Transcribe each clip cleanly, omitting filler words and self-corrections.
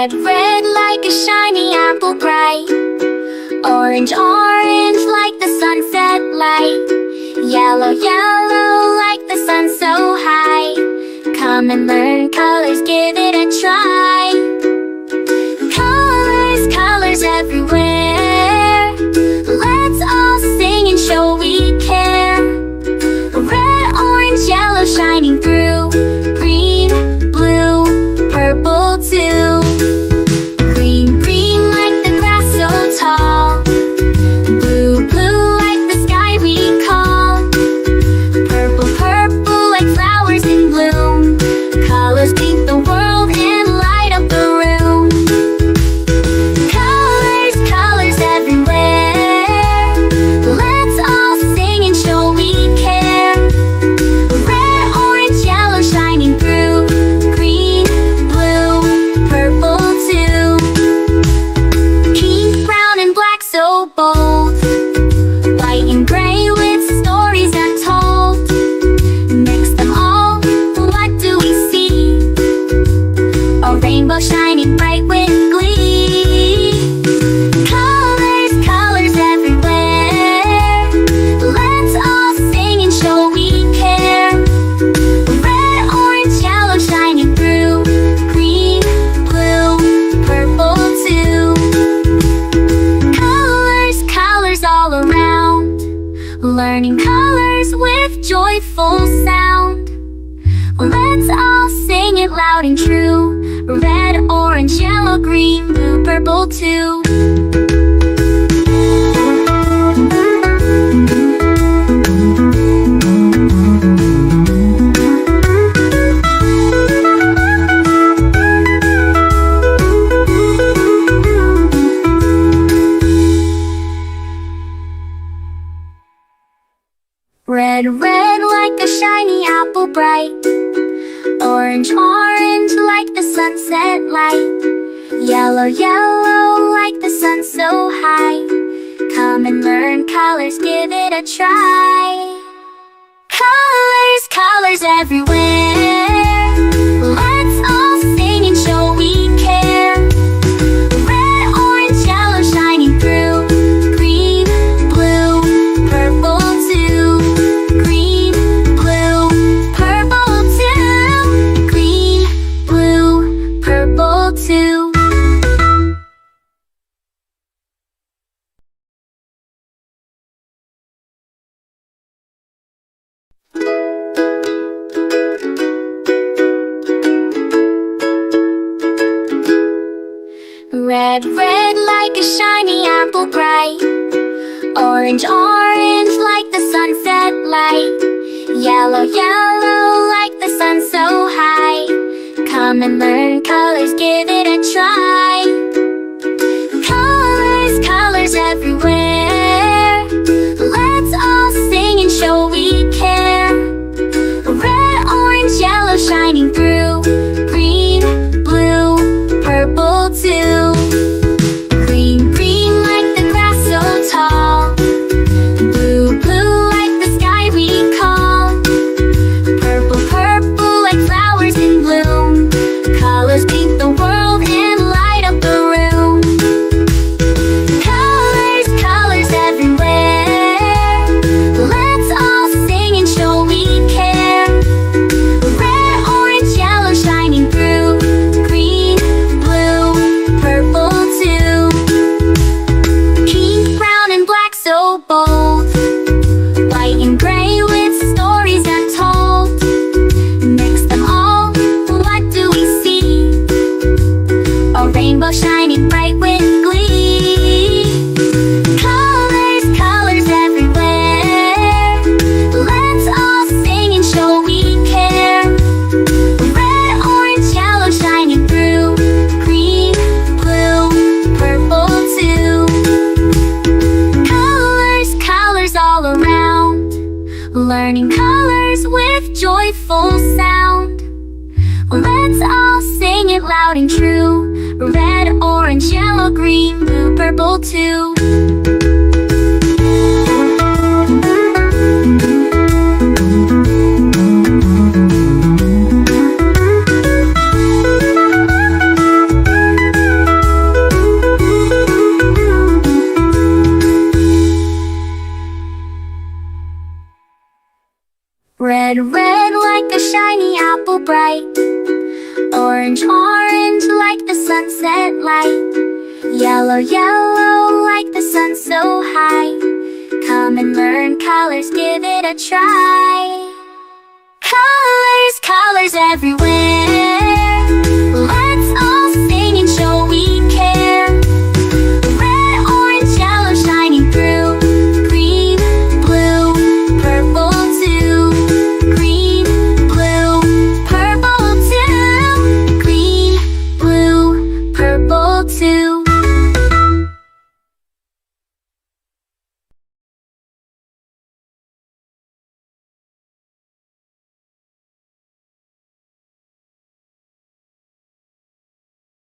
Red, red like a shiny apple bright. Orange, orange like the sunset light. Yellow, yellow like the sun so high. Come and learn colors, give it a try. Colors, colors everywhere. Let's all sing and show we care. Red, orange, yellow shining through. Green, blue, purple too. Green, green like the grass so tall. Blue, blue like the sky we call. Purple, purple like flowers in bloom. Colors paint the world and light up the room. Colors, colors everywhere. Let's all sing and show we care. Red, orange, yellow shining through. Green, blue, purple too. Pink, brown and black so bold. White and gray with stories untold. Mix them all, what do we see? A rainbow shining bright with glee. Colors, colors everywhere. Let's all sing and show we care. Red, orange, yellow shining through. Green, blue, purple too. Colors, colors all around. Learning colors with joyful sound. Let's all sing it loud and true. Red, orange, yellow, green, blue, purple too. Red, red like a shiny apple bright. Orange, orange like the sunset light. Yellow, yellow like the sun so high. Come and learn colors, give it a try. Colors, colors everywhere. Let's all sing and show we care. Red, orange, yellow shining through. Green, blue, purple too. Green, blue, purple too. Green, blue, purple too. Red, red like a shiny apple bright. Orange, orange like the sunset light. Yellow, yellow like the sun so high. Come and learn colors, give it a try. Colors, colors everywhere. Let's all sing and show we care. Red, orange, yellow shining through. Green, blue, purple too. Green, green like the grass so tall. Blue, blue like the sky we call. Purple, purple like flowers in bloom. Colors paint the world and light up the room. Colors, colors everywhere. Let's all sing and show we care. Red, orange, yellow shining through. Green, blue, purple too. Pink, brown and black so bold. White and gray with stories untold. Mix them all, what do we see? A rainbow shining bright with glee. Colors, colors everywhere. Let's all sing and show we care. Red, orange, yellow shining through. Green, blue, purple too. Colors, colors all around. Learning colors with joyful sound. Let's all sing it loud and true. Red, orange, yellow, green, blue, purple too. Red, red like a shiny apple bright. Orange, orange like the sunset light. Yellow, yellow like the sun so high. Come and learn colors, give it a try. Colors, colors everywhere. Let's all sing and show we care. Red, orange, yellow shining through. Green, blue, purple too. Green, blue, purple too. Green, blue, purple too.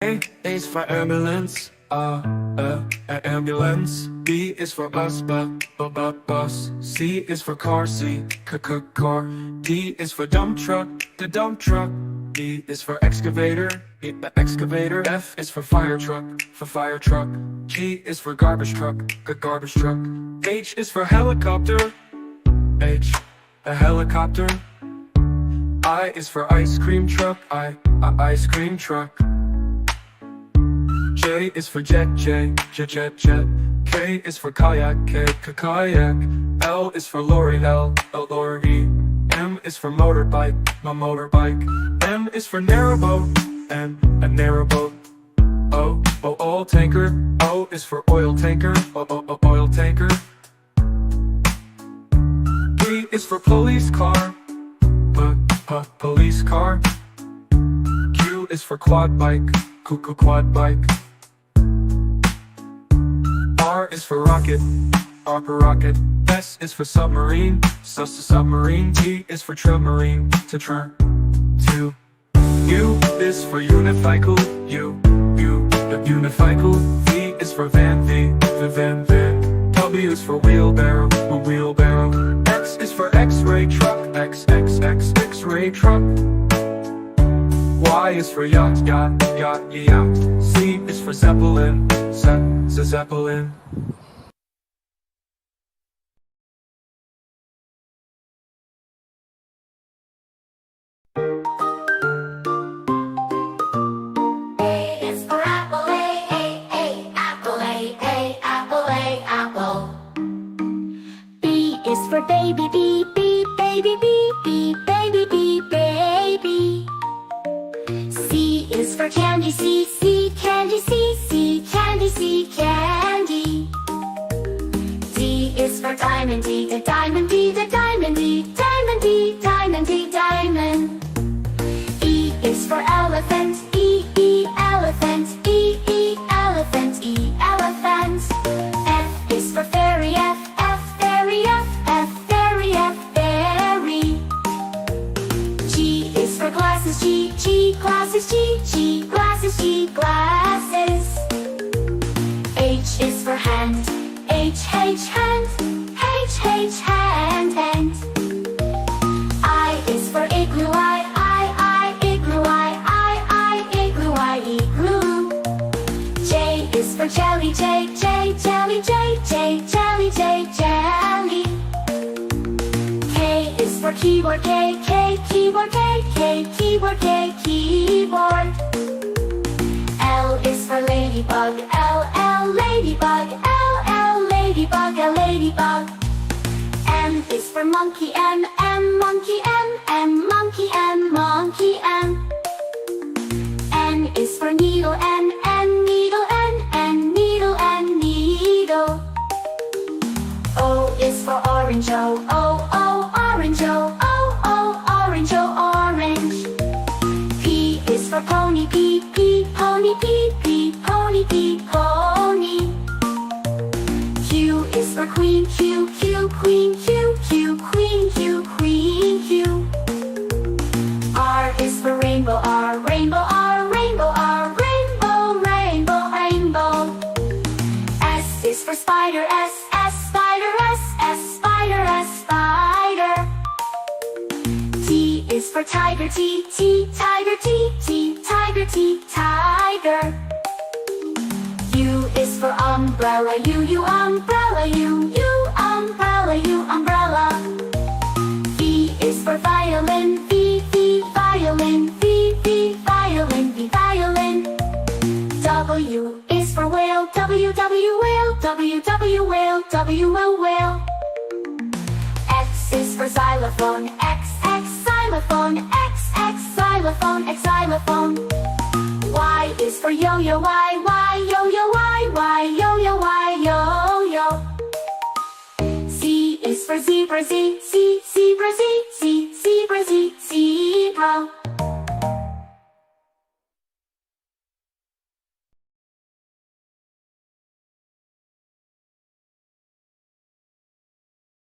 A is for ambulance, ambulance. B is for bus. C is for car, car. D is for dump truck, the dump truck. E is for excavator, the excavator. F is for fire truck, G is for garbage truck, garbage truck. H is for helicopter, a helicopter. I is for ice cream truck, ice cream truck. J is for jet. K is for kayak, kayak. L is for lorry, lorry. M is for motorbike, motorbike. N is for narrowboat, a narrowboat. O, oil tanker. O is for oil tanker, oil tanker. P is for police car, police car. Q is for quad bike, quad bike. R is for rocket, rocket. S is for submarine, submarine. T is for submarine, to. U is for unicycle, the unicycle. V is for van, the van. W is for wheelbarrow, wheelbarrow. X is for X-ray truck, X-ray truck. Y is for yacht. Z is for zeppelin, zeppelin. A is for apple, apple, apple. B is for baby, baby, baby. C is for candy, candy. D is for diamond, the diamond, diamond. E is for elephant, elephant. F is for fairy, fairy. G is for glasses, glasses. H is for hand, hand. I is for igloo, igloo. J is for jelly, jelly. K is for keyboard, keyboard. L is for ladybug, ladybug. M is for monkey, monkey. N is for needle, needle. O is for orange, orange. P is for pony, pony. Q is for queen, queen. R is for rainbow, rainbow. S is for spider, spider. T is for tiger, tiger. U is for umbrella, umbrella. V is W, whale. X is for xylophone, X, xylophone, X, xylophone, xylophone. Y is for yo-yo, Y, yo-yo, Y, yo-yo, yo-yo. Z is for zebra, Z, zebra, Z.